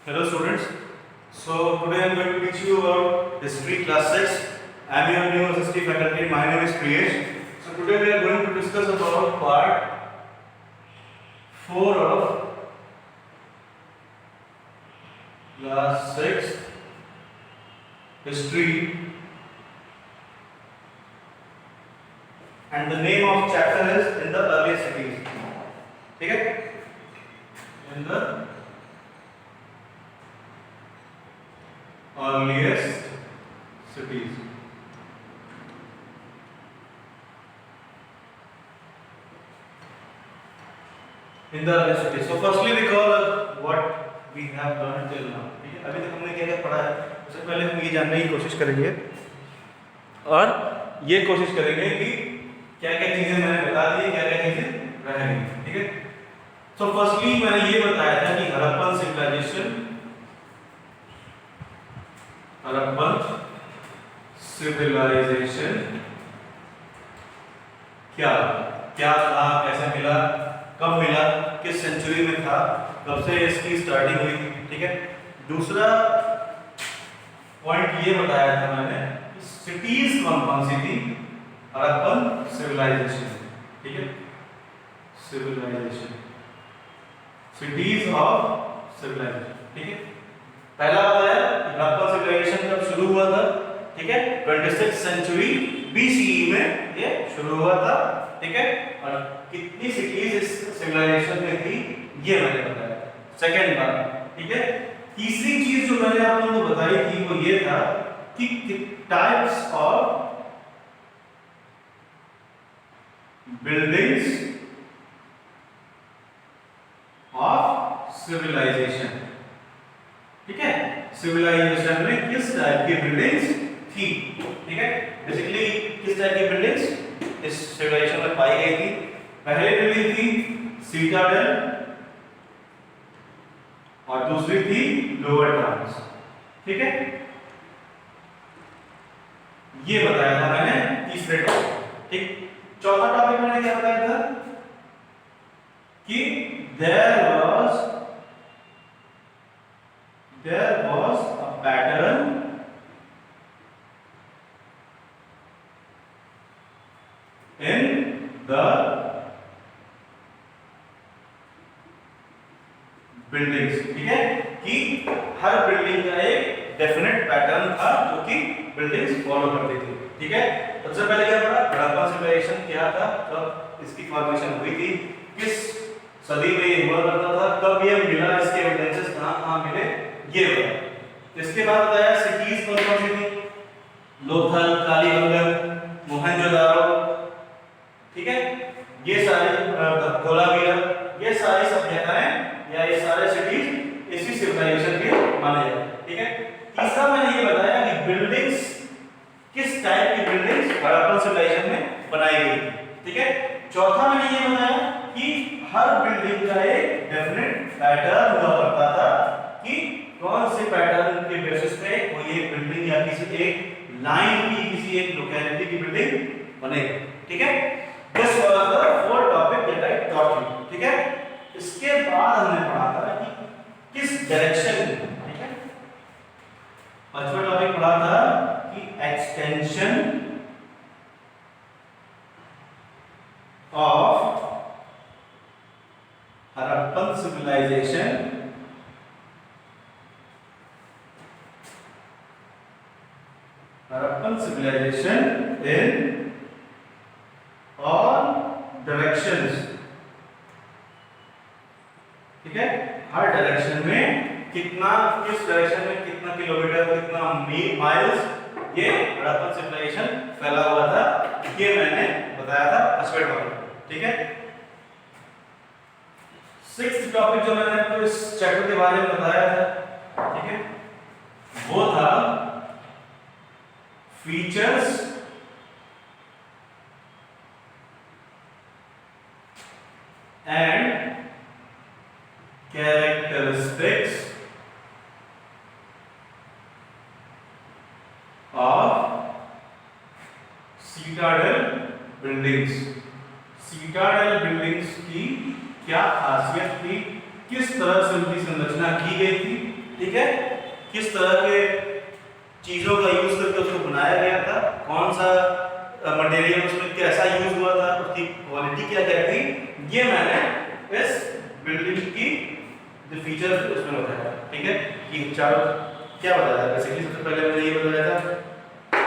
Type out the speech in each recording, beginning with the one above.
Hello students. So today I am going to teach you about history class 6. I am your new history faculty. My name is Priyesh. So today we are going to discuss about part 4 of class 6 history, and the name of chapter is in the earliest cities. ठीक है? In the earliest cities. In the earliest cities. So firstly recall what we have learned till now. ठीक है? अभी तक हमने क्या क्या पढ़ा है, उससे पहले हम ये जानने की कोशिश करेंगे और ये कोशिश करेंगे कि क्या क्या चीजें मैंने बता दी, क्या क्या चीजें रह गई. ठीक है? So firstly मैंने ये बताया था कि हड़प्पन सिविलाइजेशन क्या क्या था, कैसे मिला, कब मिला, किस सेंचुरी में था, कब से इसकी स्टार्टिंग हुई. ठीक है? दूसरा पॉइंट ये बताया था मैंने कि सिटीज कौन कौन सी थी हड़प्पन सिविलाइजेशन. ठीक है? Civilisation, cities of civilisation. ठीक है? पहला बताया हड़प्पन सिविलाइजेशन कब शुरू हुआ था. ठीक है? 26th सेंचुरी BCE में ये शुरू हुआ था. ठीक है? और कितनी सिटीज इस सिविलाइजेशन में थी ये मैंने बताया. सेकंड बात. ठीक है? तीसरी चीज जो मैंने आप लोगों को बताई थी वो ये था कि types of buildings of civilisation. ठीक है? सिविलाइजेशन में किस टाइप की बिल्डिंग्स थी. ठीक है? बेसिकली किस टाइप की बिल्डिंग्स इस सिविलाइजेशन में पाई गई थी. पहली बिल्डिंग थी सीटाडेल और दूसरी थी लोअर ट्रांस. ठीक है? ये बताया था मैंने तीसरे टॉपिक. ठीक. चौथा टॉपिक मैंने क्या बताया था कि there was a pattern in the buildings. ठीक है? कि हर बिल्डिंग का एक डेफिनेट पैटर्न था जो कि बिल्डिंग्स फॉलो करती थी. ठीक है? सबसे पहले क्या पढ़ा, हड़प्पन सिविलाइजेशन क्या था, कब इसकी फॉर्मेशन हुई थी, किस सदी में ये हुआ करता था, कब ये मिला, इसके एविडेंसेस कहां-कहां मिले, ये बताया. इसके बाद बताया सिटीज कौन कौन सी थी, लोथल, कालीबंगन, मोहनजोदारो. ठीक है? ये सारी धोलावीरा, ये सारी सभ्यताएं या ये सारे सिटीज इसी सिविलाइजेशन के माने जाते हैं. ठीक है? तीसरा मैंने ये बताया कि बिल्डिंग्स किस टाइप की बिल्डिंग्स हड़प्पन सिविलाइजेशन में बनाई गई थी. ठीक है? चौथा मैंने ये बताया कि हर बिल्डिंग का एक डेफिनेट पैटर्न हुआ करता था कि कौन से पैटर्न के बेसिस पे कोई एक बिल्डिंग या किसी एक लाइन की, किसी एक लोकेलिटी की बिल्डिंग बनेगी. ठीक है? This was the four topic that I taught you. ठीक है? इसके बाद हमने पढ़ा था कि किस डायरेक्शन में. ठीक है? पांचवा टॉपिक पढ़ा था कि extension of Harappan civilisation in all directions. ठीक है? हर डायरेक्शन में कितना, किस डायरेक्शन में कितना किलोमीटर, कितना माइल्स ये हड़प्पन सिविलाइजेशन फैला हुआ था, ये मैंने बताया था फर्स्ट टॉपिक. ठीक है? सिक्स्थ टॉपिक जो मैंने आपको इस चैप्टर के बारे में बताया था, ठीक है, वो था features and characteristics of citadel buildings. Citadel buildings की क्या खासियत थी, किस तरह से उनकी संरचना की गई थी, ठीक है, किस तरह के चीजों का यूज करके उसको बनाया गया था, कौन सा मटेरियल उसमें कैसा यूज हुआ था, उसकी क्वालिटी क्या क्या थी, ये मैंने इस बिल्डिंग की जो फीचर्स उसमें बताया। ठीक है, कि चारों क्या बताया था बेसिकली। सबसे पहले मैंने ये बताया था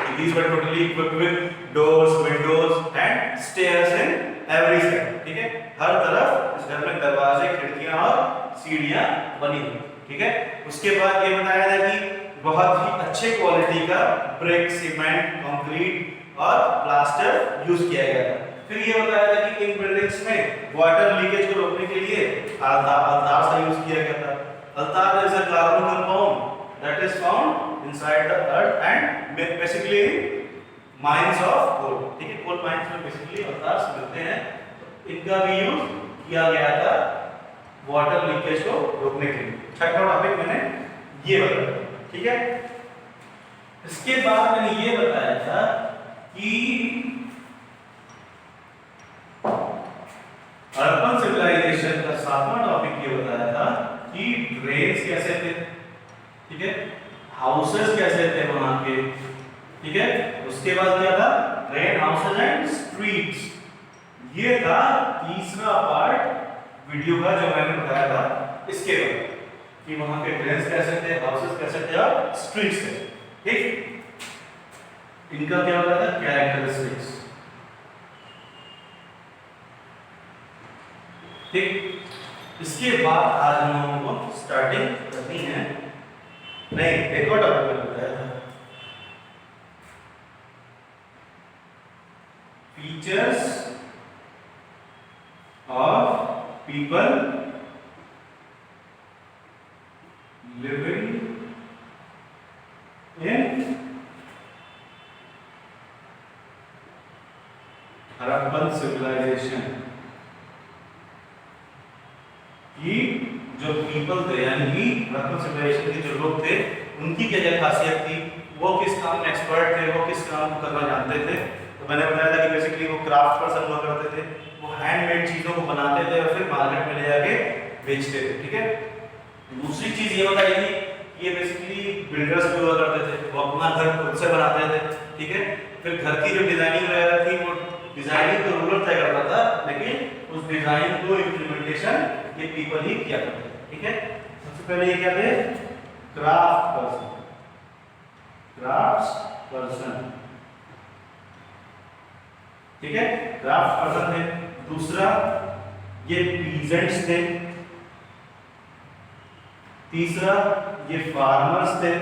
कि these were totally equipped with doors, windows and stairs in every side। ठीक है, हर तरफ इस घर में दरवाजे, खिड़कियां और सीढ़ियां बनी हुई। ठीक है, उसके बाद ये बताया था कि बहुत ही अच्छे क्वालिटी का ब्रिक, सीमेंट, कंक्रीट और प्लास्टर यूज किया गया था। फिर ये बताया था कि इन बिल्डिंग्स में वाटर लीकेज को रोकने के लिए अल्तार का यूज किया गया था। Altar is a carbon compound that is found inside the earth and basically mines of coal. ठीक है, कोल माइंस में बेसिकली अल्तार मिलते हैं, तो इनका भी यूज किया गया था वाटर लीकेज को रोकने के लिए। छठा टॉपिक मैंने ये बताया। ठीक है, इसके बाद मैंने ये बताया था कि अर्बन सिविलाइजेशन का सातवां टॉपिक ये बताया था कि ड्रेन्स कैसे थे। ठीक है, हाउसेस कैसे थे वहां के। ठीक है, उसके बाद क्या था, ड्रेन हाउसेस एंड स्ट्रीट्स। ये था तीसरा पार्ट वीडियो का जो मैंने बताया था इसके बाद, कि वहां के ड्रेन्स कैसे थे, हाउसेस कैसे थे और स्ट्रीट्स थे। ठीक, इनका क्या होता था, कैरेक्टरिस्टिक्स। ठीक, इसके बाद आज हम लोगों को स्टार्टिंग करनी है, नहीं एक और टॉपिक मैंने बताया था, features of people living in Harappan civilisation. कि जो पीपल थे यानी कि हड़प्पन सिविलाइजेशन के जो लोग थे उनकी क्या क्या खासियत थी, वो किस काम में एक्सपर्ट थे, वो किस काम को करना जानते थे। तो मैंने बताया था कि बेसिकली वो क्राफ्ट पर्सन हुआ करते थे, वो हैंडमेड चीजों को बनाते थे और फिर मार्केट में ले जाके बेचते थे। ठीक है, दूसरी चीज ये बताई थी कि ये बेसिकली बिल्डर्स भी हुआ करते थे, वो अपना घर खुद से बनाते थे। ठीक है, फिर घर की जो डिजाइनिंग वगैरह थी वो डिजाइनिंग तो रूलर तय करता था, लेकिन उस डिजाइन को इम्प्लीमेंटेशन ये पीपल ही किया करते थे। ठीक है, सबसे पहले ये क्या थे, क्राफ्ट पर्सन, क्राफ्ट्स पर्सन। ठीक है, क्राफ्ट पर्सन थे। दूसरा ये पीजेंट्स थे। तीसरा ये फार्मर्स थे।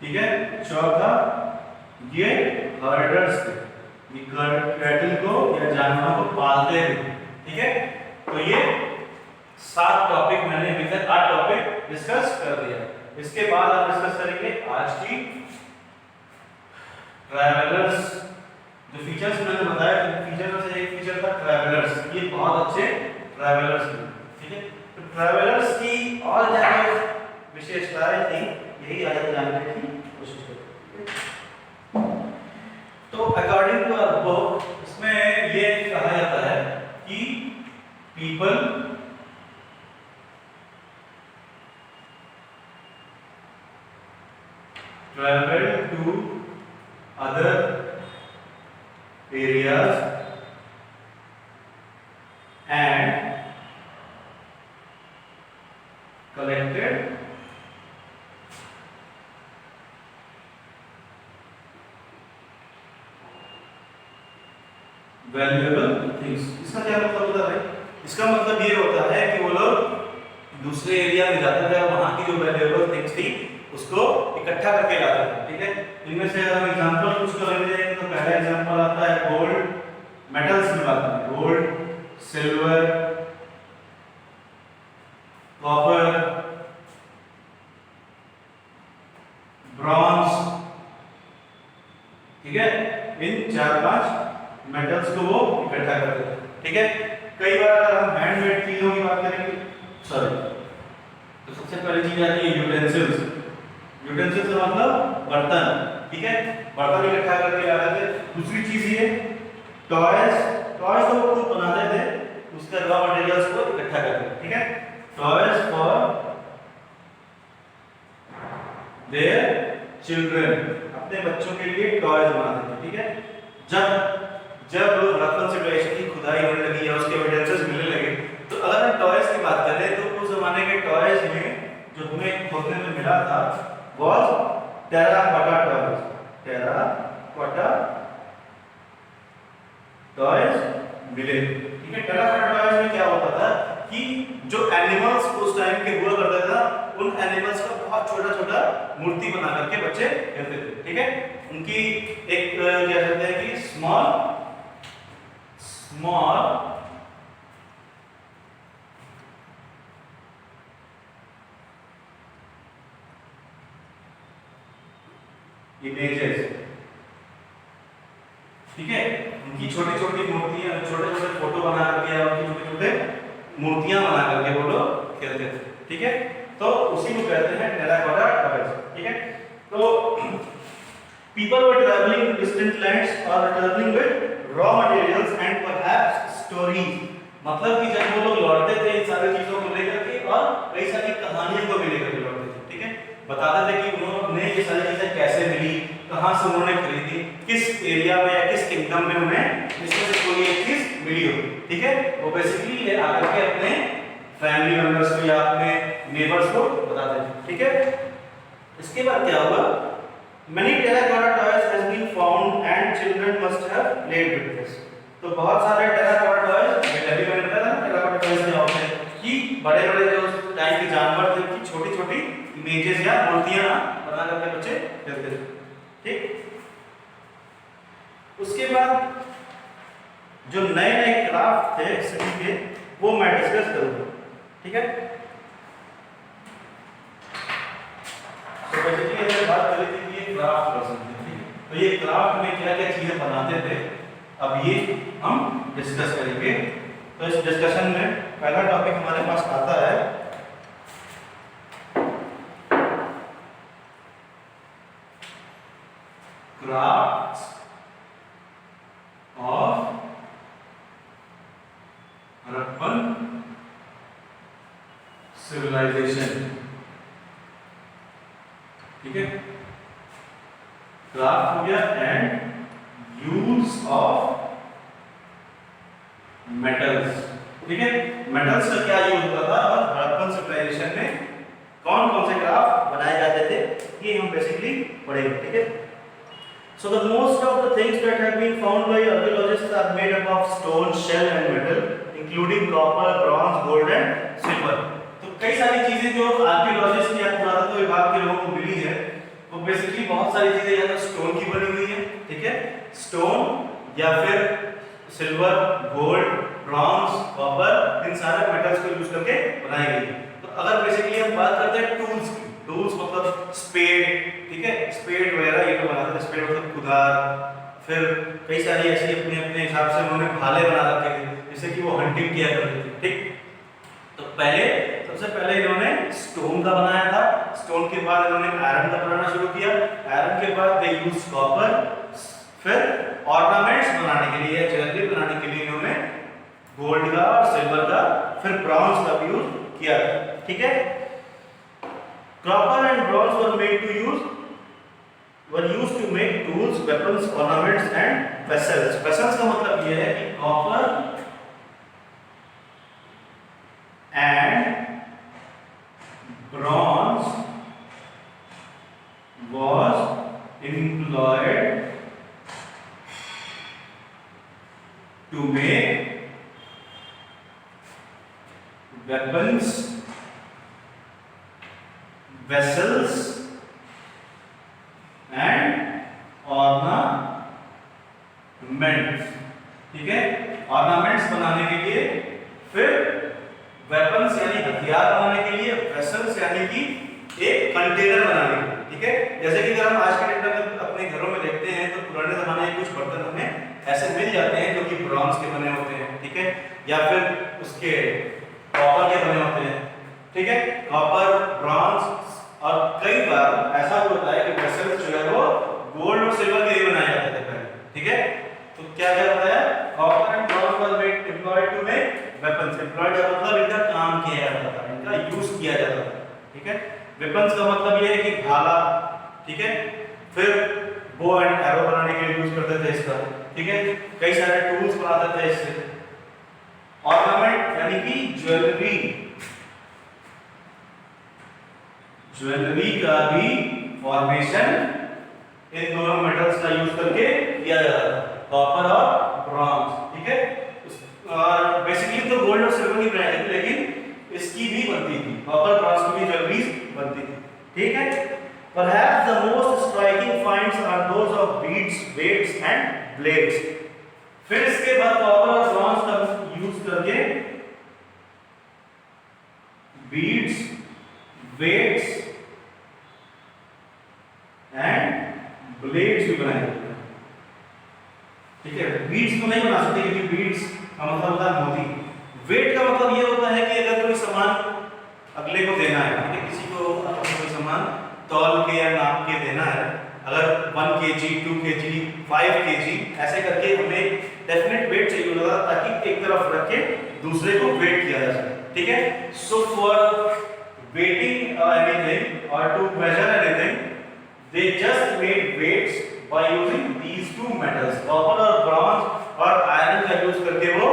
ठीक है, चौथा ये हर्डर्स थे, ये कैटल को या जानवरों को पालते थे। ठीक है, तो ये 7 टॉपिक मैंने अभी तक 8 टॉपिक डिस्कस कर दिया। इसके बाद हम डिस्कस करेंगे आज की ट्रैवलर्स। जो फीचर्स मैंने बताया, फीचर में से एक फीचर था ट्रैवलर्स, ये बहुत अच्छे ट्रैवलर्स थे। ठीक है, तो ट्रैवलर्स की और क्या विशेषताएं थी, यही आज जानने की कोशिश करेंगे। तो अकॉर्डिंग टू आवर बुक, इसमें ये कहा जाता है कि people travel to other areas and collected valuable things। इसका क्या मतलब होता है? इसका मतलब ये होता है कि वो लोग दूसरे एरिया में जाते थे और वहाँ की जो वैल्यूएबल थिंग्स थी उसको इकट्ठा करके लाते थे। ठीक है, इनमें से अगर एग्जांपल कुछ करेंगे तो पहला एग्जांपल आता है गोल्ड, मेटल्स की बात करें, गोल्ड, सिल्वर, कॉपर, ब्रॉन्ज। ठीक है, इन 4-5 मेटल्स को वो इकट्ठा करते थे। ठीक है, कई बार अगर हम हैंडमेड चीजों की बात करेंगे, सॉरी, तो सबसे पहली चीज आती है यूटेंसिल्स। यूटेंसिल्स मतलब बर्तन। ठीक है, बर्तन इकट्ठा करके लाते थे। दूसरी चीज ये टॉयज, टॉयज तो वो खुद बनाते थे, उसके रॉ मटेरियल्स को इकट्ठा करके। ठीक है, टॉयज फॉर देयर चिल्ड्रन, अपने बच्चों के लिए टॉयज बनाते थे। ठीक है, जब जब हड़प्पन सिविलाइजेशन की खुदाई होने लगी या उसके एविडेंसेस मिलने लगे, तो अगर हम टॉयज की बात करें तो उस जमाने के टॉयज में जो हमें खोजने में मिला था was terracotta toys. Terracotta toys मिले। ठीक है, टेराकोटा टॉयज में क्या होता था कि जो एनिमल्स उस टाइम के हुआ करता था, उन एनिमल्स का बहुत छोटा छोटा मूर्ति बना करके बच्चे खेलते थे। ठीक है, उनकी एक क्या कहते हैं कि स्मॉल इमेजेस, ठीक है, उनकी छोटी छोटी मूर्तियां, छोटे छोटे फोटो बना करके या उनकी छोटे छोटे मूर्तियां बना करके वो लोग खेलते थे। ठीक है, तो उसी को कहते हैं टेराकोटा टॉयज। ठीक है, तो people were traveling to distant lands or returning with raw materials and perhaps stories, मतलब कि जब वो लोग लौटते थे इन सारी चीजों को लेकर के और कई सारी कहानियों को भी लेकर के लौटते थे। ठीक है, बताते थे कि उन्होंने ये सारी चीजें कैसे मिली, कहां से उन्होंने खरीदी, किस एरिया में या किस किंगडम में उन्हें इसमें से कोई एक चीज मिली हो। ठीक है, वो बेसिकली ये आकर के अपने फैमिली मेंबर्स को या अपने नेबर्स को बताते थे। ठीक है, इसके बाद क्या हुआ, many terracotta toys has been found and children must have played with this। तो बहुत सारे terracotta toys अभी मैंने बताया था terracotta toys क्या होते हैं कि बड़े बड़े जो टाइप के जानवर थे उनकी छोटी छोटी इमेजेस या मूर्तियां बना करके बच्चे खेलते थे। ठीक, उसके बाद जो नए नए क्राफ्ट थे सिटी के वो मैं डिस्कस करूंगा। ठीक है, तो बेसिकली हमने बात करी थी कि ये क्राफ्ट पर्सन थे। ठीक है, तो ये क्राफ्ट में क्या क्या चीजें बनाते थे, अब ये हम डिस्कस करेंगे। तो इस डिस्कशन में पहला टॉपिक हमारे पास आता है क्राफ्ट्स ऑफ हड़प्पन सिविलाइजेशन। ठीक है, क्राफ्ट हो गया एंड यूज ऑफ मेटल्स। ठीक है, मेटल्स का क्या यूज होता था और हड़प्पन सिविलाइजेशन में कौन कौन से क्राफ्ट बनाए जाते थे, ये हम बेसिकली पढ़ेंगे। ठीक है, so the most of the things that have been found by archaeologists are made up of stone, shell and metal including copper, bronze, gold and silver। तो कई सारी चीजें जो आर्कियोलॉजिस्ट या पुरातत्व विभाग के लोगों को मिली है वो बेसिकली बहुत सारी चीजें या तो स्टोन की बनी हुई है। ठीक है, स्टोन या फिर सिल्वर, गोल्ड, ब्रॉन्ज, कॉपर, इन सारे मेटल्स को यूज करके बनाई गई है। तो अगर बेसिकली हम बात करते हैं टूल्स की, टूल्स मतलब स्पेड, ठीक है, स्पेड वगैरह ये तो बनाते थे, स्पेड मतलब कुदार, फिर कई सारी ऐसी अपने अपने हिसाब से उन्होंने भाले बना रखे थे जिससे कि वो हंटिंग किया करते थे। ठीक, तो पहले सबसे पहले इन्होंने स्टोन का बनाया था, स्टोन के बाद इन्होंने आयरन का बनाना शुरू किया, आयरन के बाद दे यूज कॉपर, फिर ऑर्नामेंट्स बनाने के लिए, ज्वेलरी बनाने के लिए इन्होंने गोल्ड का और सिल्वर का, फिर ब्रॉन्ज का भी यूज किया। ठीक है, copper and bronze were used to make tools, weapons, ornaments and vessels। vessels का मतलब ये है कि copper and bronze was employed to make weapons, vessels and ornaments। ठीक है, ऑर्नामेंट्स बनाने के लिए, फिर वेपन्स यानी हथियार बनाने के लिए, वेसल्स यानी कि एक कंटेनर बनाने के लिए। ठीक है, जैसे कि अगर हम आज के डेट में अपने घरों में देखते हैं तो पुराने जमाने के कुछ बर्तन हमें ऐसे मिल जाते हैं जो कि ब्रॉन्ज के बने होते हैं। ठीक है, या फिर उसके कॉपर के बने होते हैं। ठीक है, कॉपर, ब्रॉन्ज, और कई बार ऐसा भी होता है कि वेसल्स जो है वो गोल्ड और सिल्वर के लिए बनाए जाते थे पहले। ठीक है, तो क्या क्या होता है, copper and bronze were made employed to make weapons. Employed का मतलब इनका काम किया जाता था, इनका यूज किया जाता था। ठीक है, वेपन्स का मतलब ये है कि भाला, ठीक है, फिर बो एंड एरो बनाने के लिए यूज करते थे इसका, ठीक है, कई सारे टूल्स बनाते थे इससे। ऑर्नामेंट यानी कि ज्वेलरी, ज्वेलरी का भी फॉर्मेशन इन दोनों मेटल्स का यूज करके किया जाता था, कॉपर और ब्रॉन्ज, ठीक है। और बेसिकली तो गोल्ड और सिल्वर की बनाई थी, लेकिन इसकी भी बनती थी, कॉपर ब्रॉन्ज की भी ज्वेलरी बनती थी, ठीक है। Perhaps the most striking finds are those of beads, weights and blades. फिर इसके बाद कॉपर और ब्रॉन्ज का यूज करके बीड्स, वेट्स एंड ब्लेड्स भी बनाए जाते हैं, ठीक है। बीड्स तो नहीं बना सकते क्योंकि बीड्स का मतलब होता है मोती। वेट का मतलब ये होता है कि अगर कोई सामान अगले को देना है, ठीक है, किसी को कोई सामान तौल के या नाप के देना है, अगर 1 kg 2 kg 5 kg ऐसे करके हमें डेफिनेट वेट चाहिए होगा ताकि एक तरफ रख के दूसरे को वेट किया जा सके, ठीक है। सो फॉर वेटिंग एनीथिंग और to measure anything they just made weights by using these two metals, copper और ब्रॉन्ज और आयरन का यूज करके वो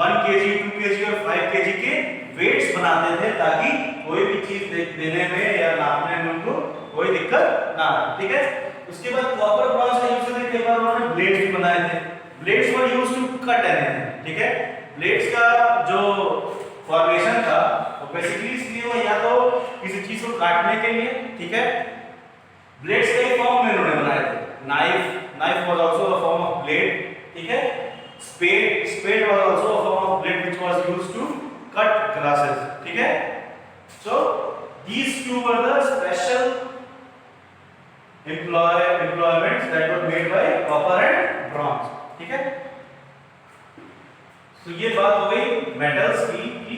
1 kg 2 kg और 5 kg के वेट्स बनाते थे ताकि कोई भी चीज देने में या नापने में उनको कोई दिक्कत ना आए, ठीक है। उसके बाद कॉपर ब्रॉन्ज का यूज करके कई बार उन्होंने ब्लेड्स भी बनाए थे। Blades were used to cut anything, ठीक है। ब्लेड्स का जो फॉर्मेशन था वो बेसिकली इसलिए हुआ या तो किसी चीज को काटने के लिए, ठीक है। ब्लेड्स कई फॉर्म में उन्होंने बनाए थे, knife was also a form of blade, ठीक है। Spade was also a form of blade which was used to cut grasses, ठीक है। सो these two were the special employments that were made by copper and bronze, ठीक है। तो ये बात हो गई मेटल्स की कि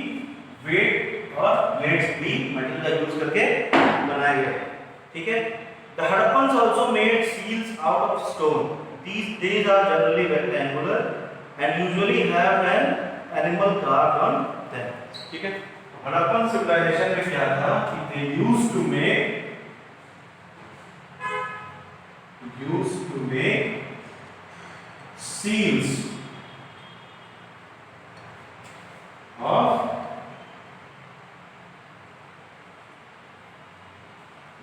वेट और ब्लेड्स भी मेटल का यूज करके बनाए गए, ठीक है। The Hadappans also made seals out of stone. These are generally rectangular and usually have an animal carved on them, ठीक है। हड़प्पन सिविलाइजेशन में क्या था कि they used to make seals of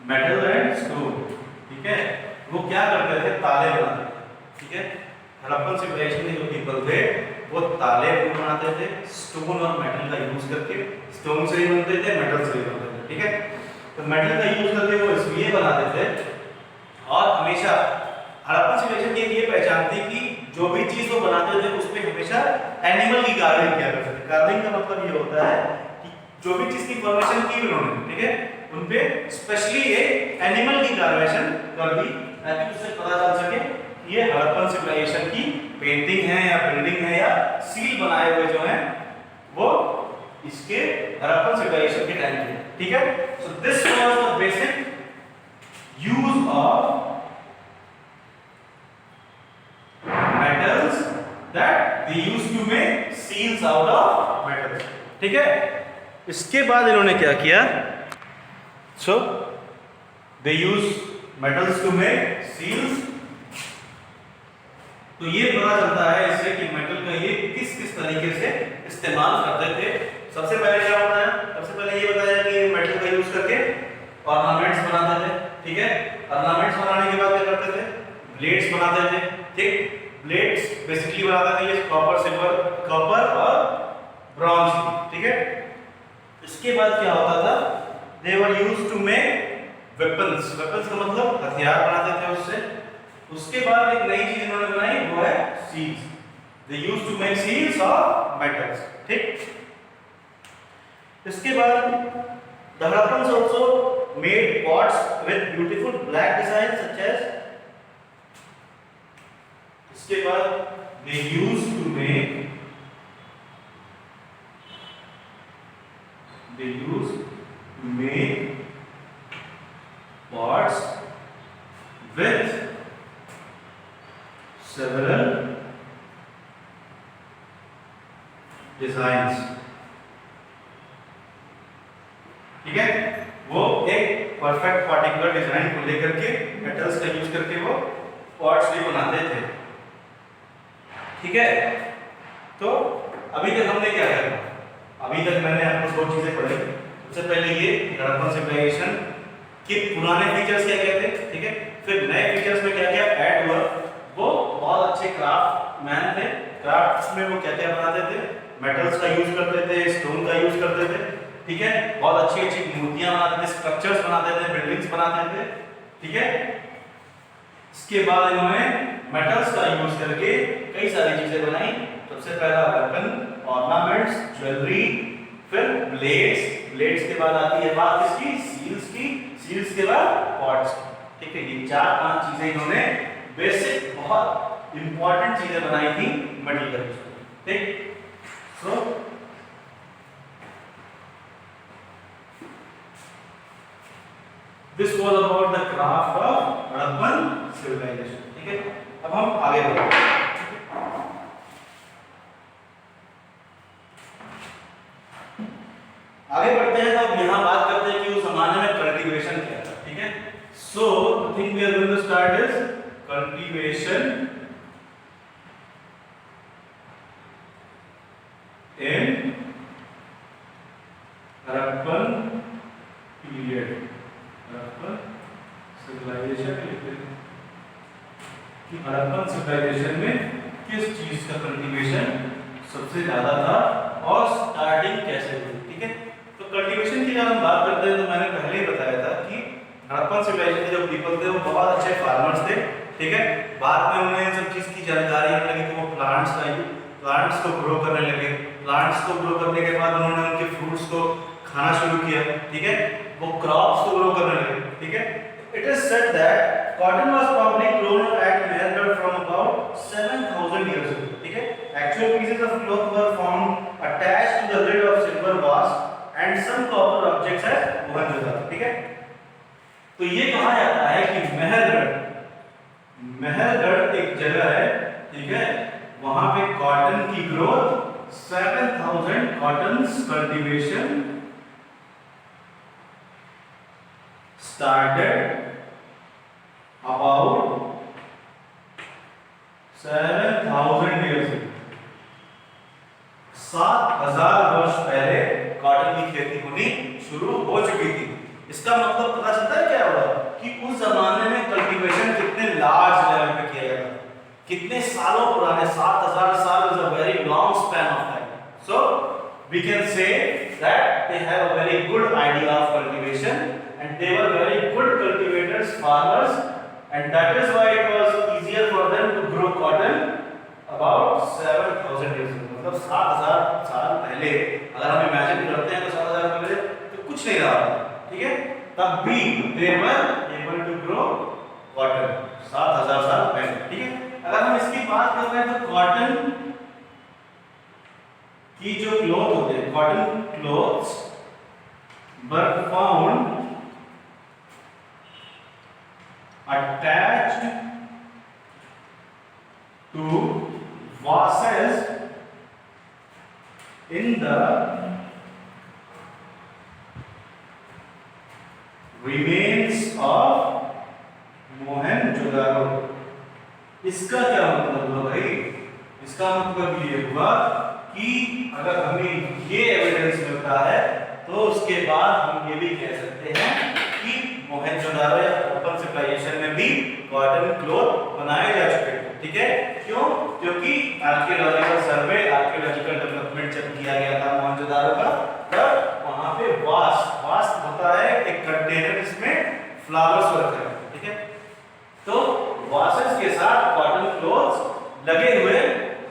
metal and stone, ठीक है। वो क्या करते थे, ताले बनाते थे, ठीक है। हड़प्पन सिविलाइजेशन में जो पीपल थे वो ताले बनाते थे स्टोन और मेटल का यूज करके। स्टोन से ही बनते थे, मेटल से भी बनते थे, ठीक है। तो मेटल का यूज करके वो इसलिए बनाते थे और हमेशा हड़प्पन सिविलाइजेशन की ये पहचान थी कि जो भी चीज वो बनाते थे उसमें हमेशा एनिमल की कार्विंग किया करते थे। कार्विंग का मतलब ये होता है कि जो भी चीज की फॉर्मेशन की उन्होंने, ठीक है, उनपे स्पेशली ये एनिमल की कार्वेशन कर दी ताकि उससे पता चल सके कि ये हड़प्पन सिविलाइजेशन की पेंटिंग है या बिल्डिंग है या सील बनाए हुए जो हैं वो इसके हड़प्पन सिविलाइजेशन के टाइम के, ठीक है। So this was the basic use of metals that they used to make seals out of metals, ठीक है। इसके बाद इन्होंने क्या किया, so they use metals to make seals। तो ये पता चलता है इससे कि मेटल का ये किस किस तरीके से इस्तेमाल करते थे। सबसे पहले क्या होता है, सबसे पहले ये बताया कि मेटल का यूज करके ऑर्नामेंट्स बनाते थे, ठीक है। ऑर्नामेंट्स बनाने के बाद क्या करते थे, ब्लेड्स बनाते थे, ठीक। ब्लेड्स बेसिकली बनाते थे ये कॉपर, सिल्वर, कॉपर और ब्रॉन्ज, ठीक है। इसके बाद क्या होता था, they were used to make weapons। weapons का मतलब हथियार बनाते थे उससे। उसके बाद एक नई चीज इन्होंने बनाई वो है seals। they used to make seals of metals, ठीक। इसके बाद the Hadappans also made pots with beautiful black designs such as, इसके बाद they used to make pots with several designs, ठीक है। वो एक परफेक्ट पार्टिकुलर डिजाइन को लेकर के मेटल्स का यूज करके वो पॉट्स भी बनाते थे। ठीक है, तो अभी तक हमने क्या किया? अभी तक मैंने आपको दो चीजें पढ़ी। सबसे पहले ये हड़प्पन सिविलाइजेशन के पुराने फीचर्स क्या क्या थे, ठीक है, फिर नए फीचर्स में क्या क्या ऐड हुआ। वो बहुत अच्छे क्राफ्ट मैन थे, क्राफ्ट्स में वो क्या क्या बनाते थे, मेटल्स का यूज करते थे, स्टोन का यूज करते थे, ठीक है, बहुत अच्छी अच्छी मूर्तियां बनाते थे, स्ट्रक्चर्स बनाते थे, बिल्डिंग्स बनाते थे, ठीक है। इसके बाद इन्होंने मेटल्स का यूज करके कई सारी चीजें बनाई। सबसे पहला वेपन, ऑर्नामेंट्स, ज्वेलरी, फिर ब्लेड्स, ब्लेड्स के बाद आती है बात इसकी सील्स की, सील्स के बाद पॉट्स, ठीक है। ये चार पांच चीजें इन्होंने बेसिक बहुत इंपॉर्टेंट चीजें बनाई थी मेटल का यूज करके, ठीक। So this was about the craft of Harappan civilisation, ठीक है। अब हम आगे बढ़ते हैं। आगे बढ़ते हैं तो अब यहाँ बात करते हैं कि उस जमाने में कल्टीवेशन क्या था, ठीक है। So the thing we are going to start is cultivation in Harappan period, Harappan civilisation कि हड़प्पन सिविलाइजेशन में किस चीज का कल्टीवेशन सबसे ज्यादा था और स्टार्टिंग कैसे हुई, ठीक है। तो कल्टीवेशन की जब हम बात करते हैं तो मैंने पहले ही बताया था कि हड़प्पन सिविलाइजेशन के जो पीपल थे वो बहुत अच्छे फार्मर्स थे, ठीक है। बाद में उन्हें इन सब चीज की जानकारी होने लगी कि वो प्लांट्स को ग्रो करने लगे। प्लांट्स को ग्रो करने के बाद उन्होंने उनके फ्रूट्स को खाना शुरू किया, ठीक है। वो क्रॉप्स को ग्रो करने लगे, ठीक है। It is said that cotton was probably grown at Mehergarh from about 7,000 years ago, ठीक है। Actual pieces of cloth were found attached to the lid of silver vase and some copper objects at Mohenjo-daro, ठीक है। तो ये कहा जाता है कि मेहरगढ़ एक जगह है, ठीक है, वहां पे कॉटन की growth 7,000 cotton cultivation started about 7,000 years ago। 7,000 वर्ष पहले कॉटन की खेती होनी शुरू हो चुकी थी। इसका मतलब पता चलता है क्या हुआ कि उस जमाने में कल्टीवेशन कितने लार्ज लेवल पे किया गया था, कितने सालों पुराने। 7,000 साल is a very long span of time. So we can say that they have a very good idea of cultivation and they were very good cultivators, farmers, and that is why it was easier for them to grow cotton about 7,000 years ago। मतलब 7,000 साल पहले अगर हम imagine करते हैं तो 7,000 पहले तो कुछ नहीं रहा, ठीक है। तब भी they were able to grow cotton 7,000 साल पहले, ठीक है। अगर हम इसकी बात कर रहे हैं तो कॉटन की जो क्लॉथ होते हैं, cotton clothes were found attached to vases in the remains of Mohenjo-daro। इसका क्या मतलब हुआ भाई? इसका मतलब ये हुआ कि अगर हमें ये एविडेंस मिलता है तो उसके बाद हम ये भी कह सकते हैं कि मोहेंजोदारो या हड़प्पन सिविलाइजेशन में भी कॉटन क्लॉथ बनाए जा चुके थे, ठीक है। क्यों? क्योंकि आर्कियोलॉजिकल सर्वे, आर्कियोलॉजिकल डेवलपमेंट जब किया गया था मोहेंजोदारो का, तब वहां पे वास्ट होता है एक कंटेनर जिसमें फ्लावर्स रखे हैं, ठीक है। तो वासेस के साथ कॉटन क्लॉथ्स लगे हुए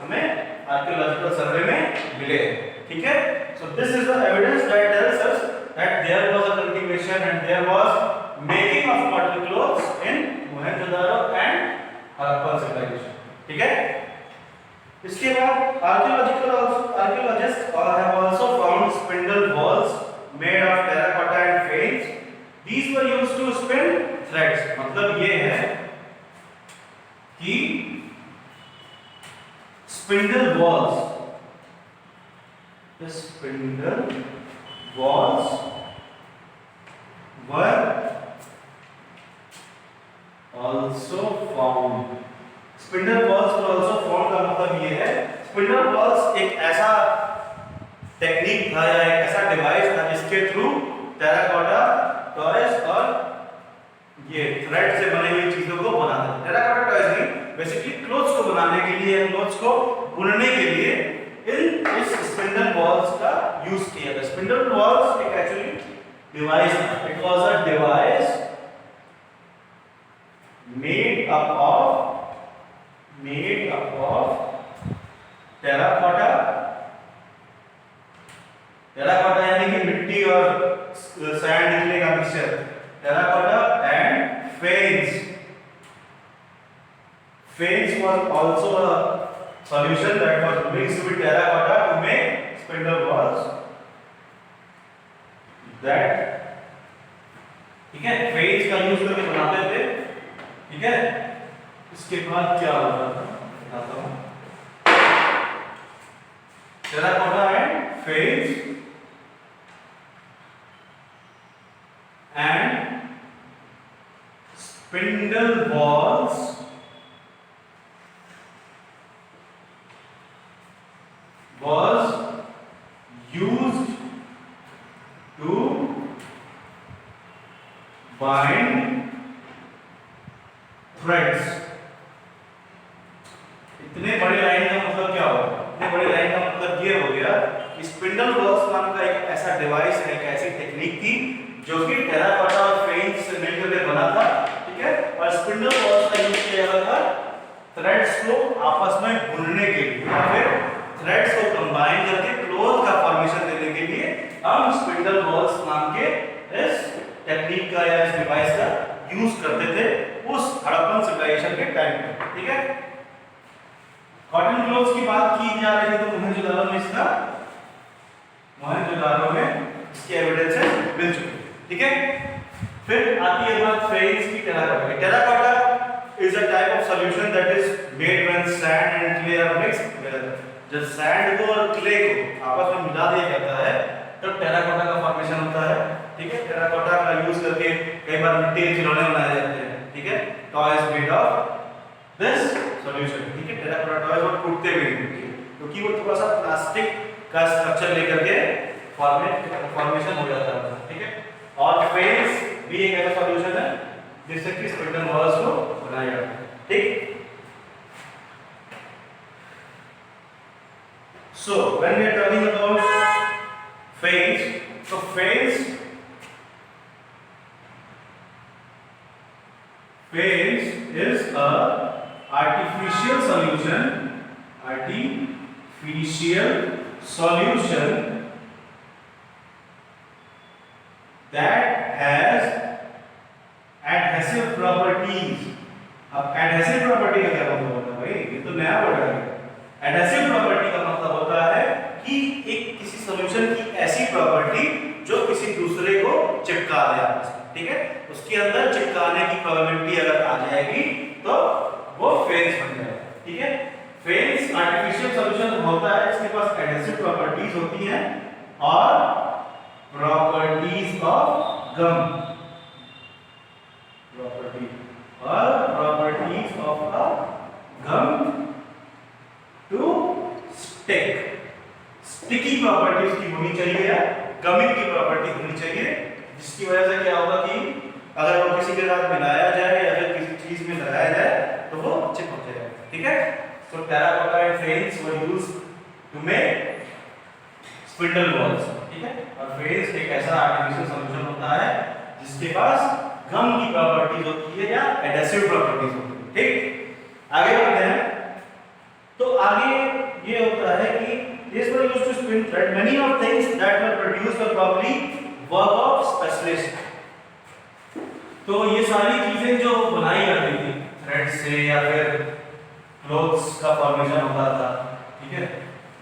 हमें आर्कियोलॉजिकल सर्वे में मिले, ठीक है। So this is the evidence that tells us that there was a cultivation and there was making of cotton clothes in Mohenjo-daro and Harappan civilization, ठीक है। इसके बाद archaeologists have also found spindle balls made of terracotta and faience। These were used to spin threads। मतलब ये है कि spindle balls, the spindle balls were also found। Spindle walls were also found का मतलब ये है, स्पिंडल वॉल्स एक ऐसा टेक्निक था या एक ऐसा डिवाइस था जिसके थ्रू टेराकोटा टॉयज और ये थ्रेड से बने हुई चीजों को बनाते थे। टेराकोटा टॉयज नहीं, बेसिकली क्लोथ्स को बनाने के लिए, क्लोथ्स को बुनने के लिए इस स्पिंडल वॉल्स का यूज किया था। स्पिंडल वॉल्स एक एक्चुअली डिवाइस था, it was a device made up of terracotta. Terracotta यानी कि मिट्टी और सैंड निकले का mixture, terracotta and faience. Faience was also a solution that was mixed with terracotta to make spindle walls। that ठीक है, fence का यूज करके बनाते थे। ठीक है, इसके बाद क्या होता था बताता हूं। Terracotta and faience and spindle walls was used to bind threads। इतने बड़े लाइन का मतलब क्या होगा? इतने बड़े लाइन का मतलब ये हो गया कि स्पिंडल वॉल्स नाम का एक ऐसा डिवाइस है, एक ऐसी टेक्निक थी जो कि टेराकोटा और फेन्स से मिलकर के बना था। ठीक है, और स्पिंडल वॉल्स का यूज किया जाता था थ्रेड्स को आपस में बुनने के लिए, या फिर थ्रेड्स को कंबाइन करके क्लोथ का फॉर्मेशन देने के लिए हम स्पिंडल वॉल्स नाम के इस टेक्निक का या इस डिवाइस का यूज करते थे उस हड़प्पन सिविलाइजेशन के टाइम पे। ठीक है, कॉटन क्लोथ्स की बात की जा रही है तो मोहनजोदारो में इसकी एविडेंसेस मिल चुकी है। ठीक है, फिर आती है बात फेन्स की, टेराकोटा की। Terracotta is a type of solution that is made when sand and clay are mixed together. जब सैंड को और क्ले को आपस में मिला दिया जाता है तब टेराकोटा का फॉर्मेशन होता है। ठीक है, टेराकोटा का यूज करके कई बार मिट्टी के खिलौने बनाए जाते हैं। ठीक है, toys made of this solution. ठीक है, टेराकोटा टॉयज और टूटते भी नहीं क्योंकि वो थोड़ा सा प्लास्टिक का स्ट्रक्चर लेकर के फॉर्मेशन हो जाता है। ठीक है, और फेन्स भी एक ऐसा सॉल्यूशन है जिससे कि स्पिंडल वॉल्स को बनाया जाता है। ठीक, so when we are talking about faience, so faience is a artificial solution that has adhesive properties। अब adhesive property का क्या मतलब होता है भाई? ये तो नया वर्ड है। adhesive property का मतलब होता है कि एक किसी सॉल्यूशन की ऐसी प्रॉपर्टी जो किसी दूसरे को चिपका दे आपस में। ठीक है, उसके अंदर चिपकाने की प्रोबेबिलिटी अगर आ जाएगी तो वो फेन्स बन जाएगा। ठीक है, फेन्स आर्टिफिशियल सॉल्यूशन होता है जिसके पास एडहेसिव प्रॉपर्टीज होती हैं और properties of gum, properties of a gum to stick. Sticky property उसकी होनी चाहिए या गमिंग की प्रॉपर्टी होनी चाहिए, जिसकी वजह से क्या होगा कि अगर वो किसी के साथ मिलाया जाए या फिर किसी चीज में लगाया जाए तो वो चिपक जाएगा। ठीक है, so terracotta and faience were used to make spindle whorls. ठीक है, और फेन्स एक ऐसा आर्टिफिशियल सॉल्यूशन होता है जिसके पास गम की प्रॉपर्टीज होती है या एडहेसिव प्रॉपर्टीज होती है। ठीक, आगे बढ़ते हैं। तो आगे ये होता है कि these were used to spin thread। many of things that were produced were probably work of specialists। तो ये सारी चीजें जो बनाई जाती थी थ्रेड से या फिर क्लोथ्स का फॉर्मेशन होता था। ठीक है,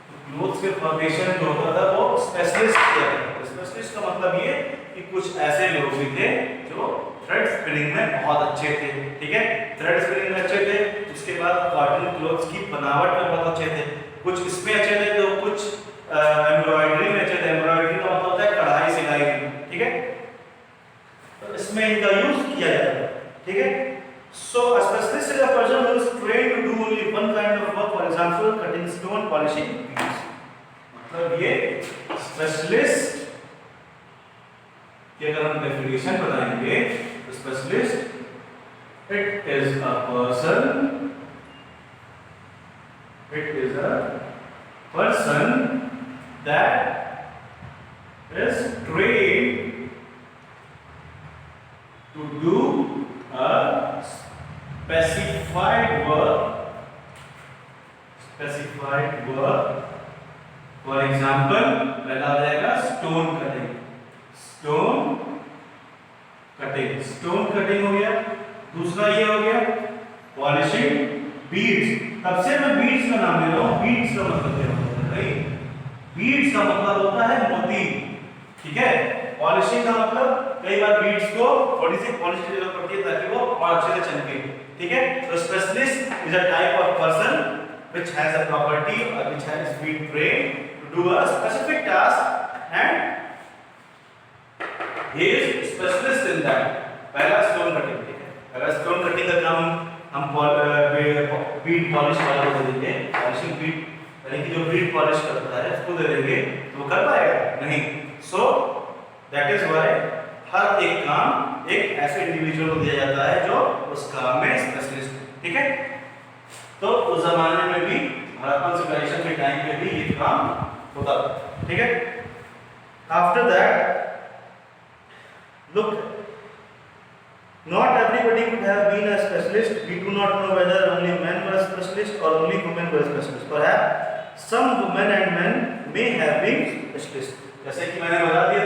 तो क्लोथ्स के फॉर्मेशन जो होता था वो स्पेशलिस्ट किया जाता था। स्पेशलिस्ट का मतलब ये कि कुछ ऐसे लोग भी थे जो थ्रेड स्पिनिंग में बहुत अच्छे थे। ठीक है, थ्रेड स्पिनिंग में अच्छे थे, उसके बाद कॉटन क्लोथ्स की बनावट में बहुत अच्छे थे, कुछ इसमें अच्छे थे तो कुछ एम्ब्रॉयडरी में अच्छे थे। एम्ब्रॉयडरी का मतलब होता है कढ़ाई सिलाई। ठीक है, इसमें इनका यूज किया जाता है, ठीक है। So specialist is a person who is trained to do only one kind of work, for example cutting stone, polishing beads. मतलब ये स्पेशलिस्ट की अगर हम डेफिनेशन बताएंगे तो specialist it is a person, it is a person that is trained to do a specified work, for example पहला आ जाएगा stone cutting हो गया। दूसरा ये हो गया polishing बीड्स। तब से मैं बीड्स का नाम ले रहा हूं, बीड्स का मतलब क्या होता है? बीड्स का मतलब होता है मोती, ठीक है। पॉलिशिंग का मतलब कई बार बीड्स को थोड़ी सी पॉलिश की जरूरत पड़ती है ताकि वो और अच्छे से चमके, ठीक है। तो specialist is a type of person which has a property or which has been trained to do a specific task and he is specialist in that। पहला स्टोन कटिंग, ठीक है। पहला स्टोन कटिंग का काम हम बीड पॉलिश वाला को दे देंगे, पॉलिशिंग बीड यानी कि जो बीड पॉलिश करता है उसको दे देंगे तो वो कर पाएगा नहीं। सो दैट इज व्हाई हर एक काम एक ऐसे इंडिविजुअल को दिया जाता है जो उस काम में स्पेशलिस्ट है, ठीक है। तो उस जमाने में भी हड़प्पन सिविलाइजेशन के टाइम पे भी ये काम होता था, ठीक है। After that look, not everybody could have been a specialist. We do not know whether only men were specialists or only women were specialists. Perhaps some women and men may have been specialists. जैसे कि मैंने बता दिया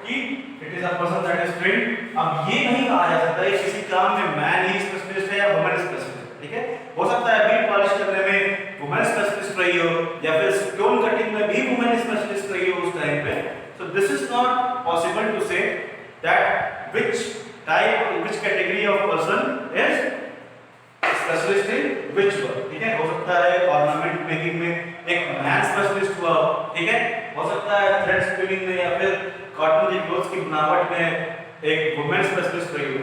कि it is a person that is trained। अब ये नहीं कहा जा सकता है किसी काम में मैन ही स्पेशलिस्ट है या वुमेन स्पेशलिस्ट है, ठीक है। हो सकता है बीड पॉलिश करने में वुमेन स्पेशलिस्ट रही हो या फिर स्टोन कटिंग में भी वुमेन स्पेशलिस्ट रही हो उस टाइम पे। So this is not possible to say that which category of person is specialist in which work, ठीक है। हो सकता है ऑर्नामेंट मेकिंग में एक मैन स्पेशलिस्ट हुआ, ठीक है। हो सकता है थ्रेड स्पिनिंग में या फिर कॉटन की क्लोथ्स की बनावट में एक वुमेन स्पेशलिस्ट रही हो।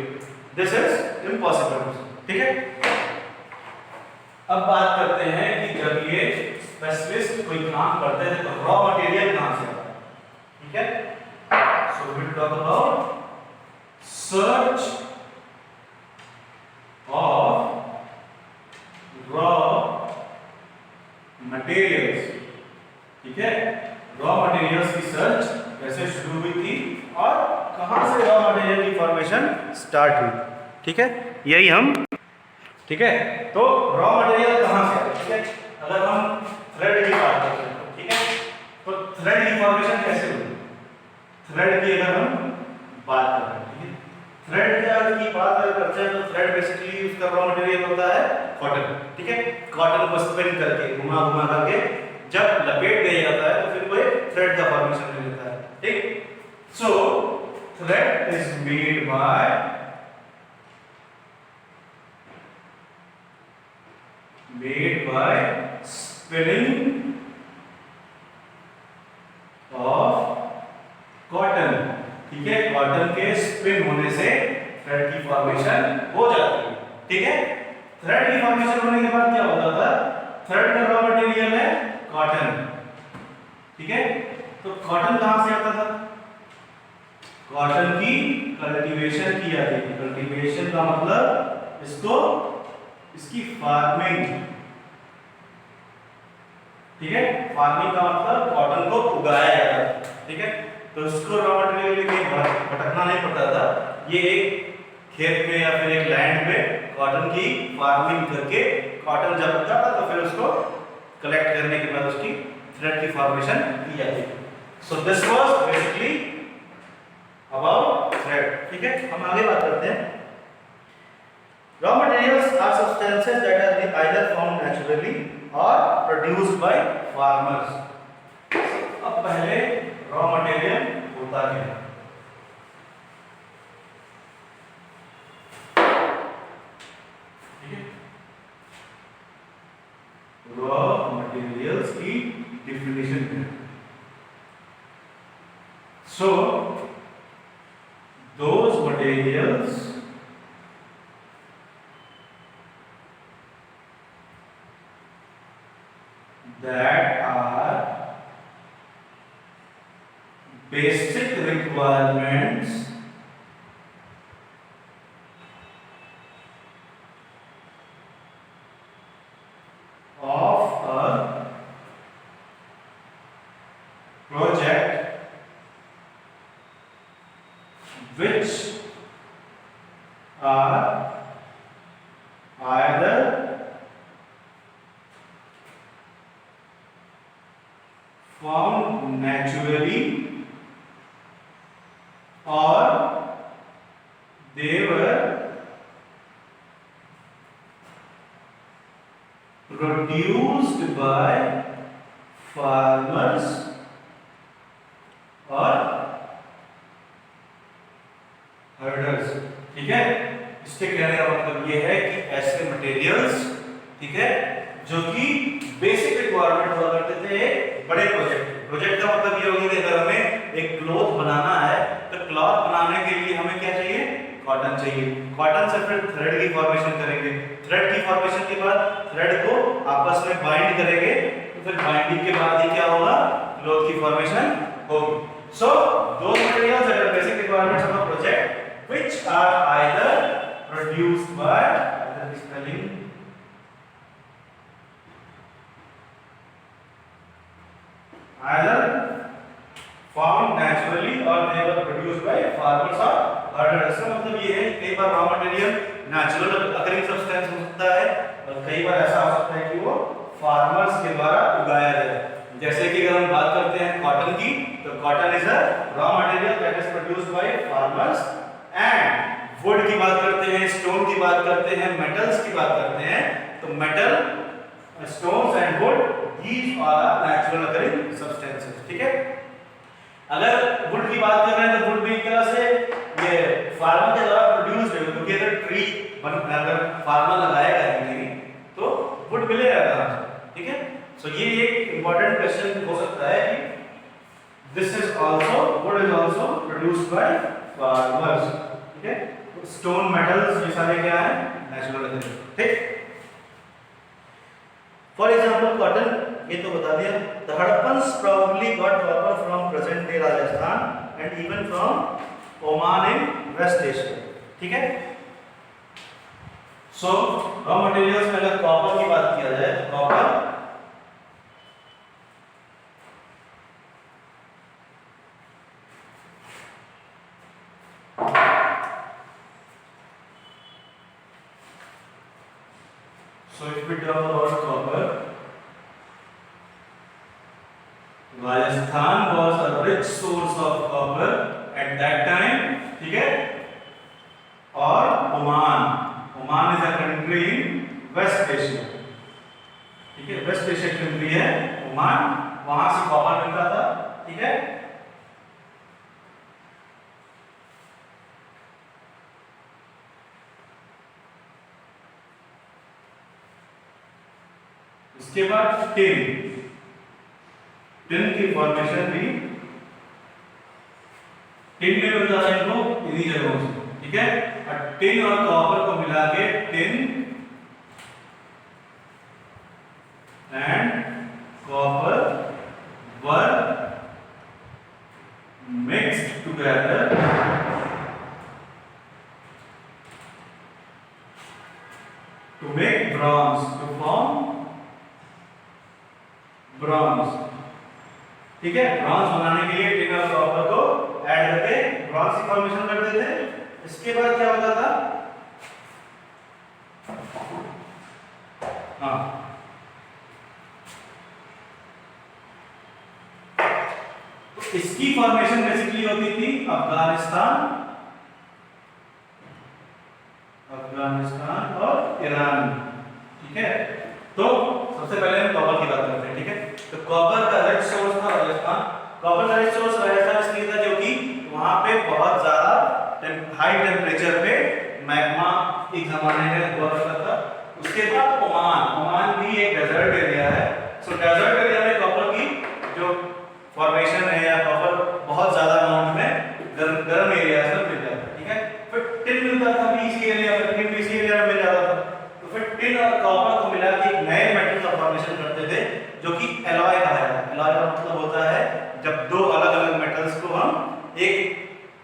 दिस इज इम्पॉसिबल, ठीक है। अब बात करते हैं कि जब ये स्पेशलिस्ट कोई काम करते हैं तो रॉ मटेरियल कहां से आता है, ठीक है। So we will talk about search of raw materials, ठीक है। रॉ मटेरियल्स की सर्च कैसे शुरू हुई थी और कहां से रॉ मटेरियल की फॉर्मेशन स्टार्ट हुई, ठीक है। यही हम, ठीक है। तो रॉ मटेरियल कहां से आया, ठीक है। अगर हम थ्रेड की बात करते हैं, ठीक है, तो थ्रेड की फॉर्मेशन कैसे हुई? थ्रेड की अगर हम बात करते हैं, ठीक है, थ्रेड की बात अगर करते हैं तो थ्रेड बेसिकली उसका रॉ मटेरियल होता है कॉटन, ठीक है। कॉटन को स्पिन करके घुमा घुमा करके जब लपेट दिया जाता है तो फिर वो थ्रेड का फॉर्मेशन ले लेता है, ठीक। सो thread is made by spinning of cotton, ठीक है। कॉटन के स्पिन होने से थ्रेड की फॉर्मेशन हो जाती है, ठीक है। थ्रेड की फॉर्मेशन होने के बाद क्या होता था? थ्रेड का रॉ मटेरियल है कॉटन, ठीक है। तो कॉटन कहां से आता था? कॉटन की कल्टीवेशन की जाती थी। कल्टीवेशन का मतलब इसकी फार्मिंग, ठीक है। फार्मिंग का मतलब कॉटन को उगाया जाता था, ठीक है। तो उसको रॉ मटेरियल लेके भटकना नहीं पड़ता था। ये एक खेत में या फिर एक लैंड पे कॉटन की फार्मिंग करके कॉटन जब उगता था तो फिर उसको कलेक्ट करने के बाद उसकी थ्रेड की फॉर्मेशन की जाती है। So this was basically about thread, ठीक है। हम आगे बात करते हैं। Raw materials are substances that are either found naturally और प्रोड्यूस्ड बाय फार्मर्स। अब पहले रॉ मटेरियल होता क्या है? रॉ मटेरियल्स की डिफिनेशन है। सो those materials that are basic requirements of a project which are either found naturally or they were produced by farmers और herders. ठीक है, इसके कहने का मतलब ये है कि ऐसे मटेरियल्स, ठीक है, जो कि बेसिक रिक्वायरमेंट हुआ करते थे बड़े प्रोजेक्ट का मतलब ये होगा कि अगर हमें एक क्लॉथ बनाना है तो क्लॉथ बनाने के लिए हमें क्या चाहिए, कॉटन चाहिए। कॉटन से फिर थ्रेड की फॉर्मेशन करेंगे, थ्रेड की फॉर्मेशन के बाद थ्रेड को आपस में बाइंड करेंगे, तो फिर बाइंडिंग के बाद ही क्या होगा, क्लॉथ की फॉर्मेशन होगी। So those materials that are basic requirements of a project which are either produced by either found naturally or they were produced by farmers or herders। इसका मतलब ये है कई बार raw material natural occurring substance हो सकता है और कई बार ऐसा हो सकता है कि वो फार्मर्स के द्वारा उगाया जाए। जैसे कि अगर हम बात करते हैं कॉटन की, तो cotton is a raw material that is produced by farmers. And would की बात करते हैं, स्टोन की बात करते हैं, मेटल्स की बात करते हैं, तो metal, stones and wood these are natural occurring substances. ठीक है, अगर वुड की बात कर रहे हैं तो वुड भी एक तरह से ये फार्मर के द्वारा प्रोड्यूस्ड है, क्योंकि अगर ट्री अगर फार्मर लगाएगा नहीं तो वुड मिलेगा कहां से। ठीक है, सो ये एक इंपॉर्टेंट क्वेश्चन हो सकता है कि this is also, would is also produced by farmers. ठीक है, स्टोन, मेटल्स ये सारे क्या है, नेचुरल है। ठीक, फॉर एग्जांपल कॉटन, ये तो बता दिया। The Harappans probably got copper from present day Rajasthan and even from Oman in West Asia. ठीक है, सो रॉ मटेरियल्स में अगर कॉपर की बात किया जाए तो copper so if we talk about copper, Rajasthan was a rich source of copper at that time। ठीक है, और Oman is a country in West Asia. ठीक है, वेस्ट एशिया कंट्री है ओमान, वहां से कॉपर मिलता था। ठीक है, इसके बाद टिन की फॉर्मेशन भी टिन में मिलता है इनको इन्हीं जगहों से। ठीक है, और टिन और कॉपर को मिला के tin and copper were mixed together to make bronze, to form bronze. ठीक है, ब्रॉन्ज बनाने के लिए टिन और कॉपर को ऐड करके ब्रॉन्ज की फॉर्मेशन कर देते हैं। इसके बाद क्या होता था, हाँ, तो इसकी फॉर्मेशन बेसिकली होती थी अफगानिस्तान और ईरान। ठीक है, तो सबसे पहले हम कॉपर की बात करते हैं। ठीक है, तो कॉपर का रिच सोर्स था राजस्थान। कॉपर का रिच सोर्स राजस्थान इसलिए था क्योंकि वहां पे बहुत ज्यादा हाई टेम्परेचर पे मैग्मा एक जमाने में हुआ करता था। उसके बाद ओमान भी एक डेजर्ट एरिया है। सो डेजर्ट एरिया में कॉपर की जो फॉर्मेशन है या कॉपर बहुत ज्यादा अमाउंट में गर्म एरिया में मिल जाता है।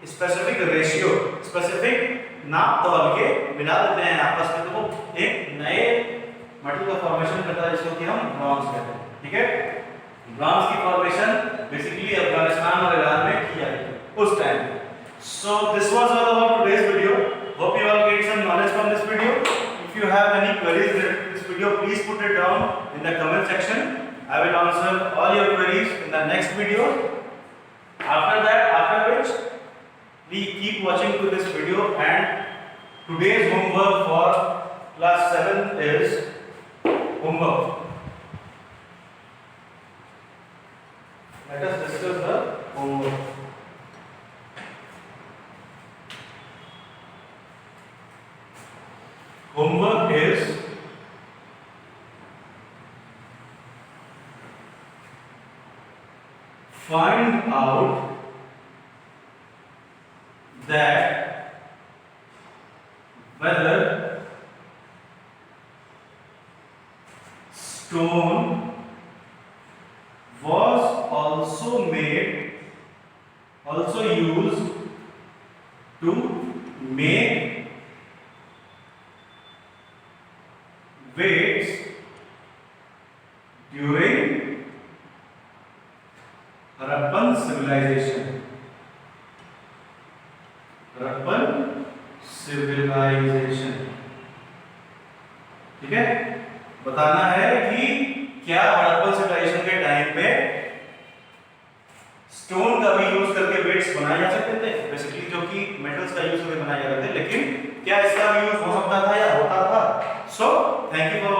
स्पेसिफिक रेशियो, स्पेसिफिक नाप तौल के मिला देते हैं आपस में, तो वो एक नए मटेरियल का फॉर्मेशन करता है जिसको कि हम ब्रॉन्ज कहते हैं। ठीक है, ब्रॉन्ज की फॉर्मेशन बेसिकली अफगानिस्तान और ईरान में की जाती है उस टाइम पे। So this was all about today's video, hope you all get some knowledge from this video. If you have any queries related to this video, please put it down in the comment section. I will answer all your queries in the next video. After which we keep watching to this video, and today's homework for class 7 is homework. Let us discuss the homework. Homework is find out that whether stone was also used to make weights during Harappan civilization. Harappan civilisation. ठीक है, बताना है कि क्या Harappan civilization के time पे stone का भी यूज करके वेट्स बनाए जा सकते थे, बेसिकली जो कि मेटल्स का यूज करके बनाए जाते थे, लेकिन क्या इसका भी यूज हो सकता था या होता था. So thank you for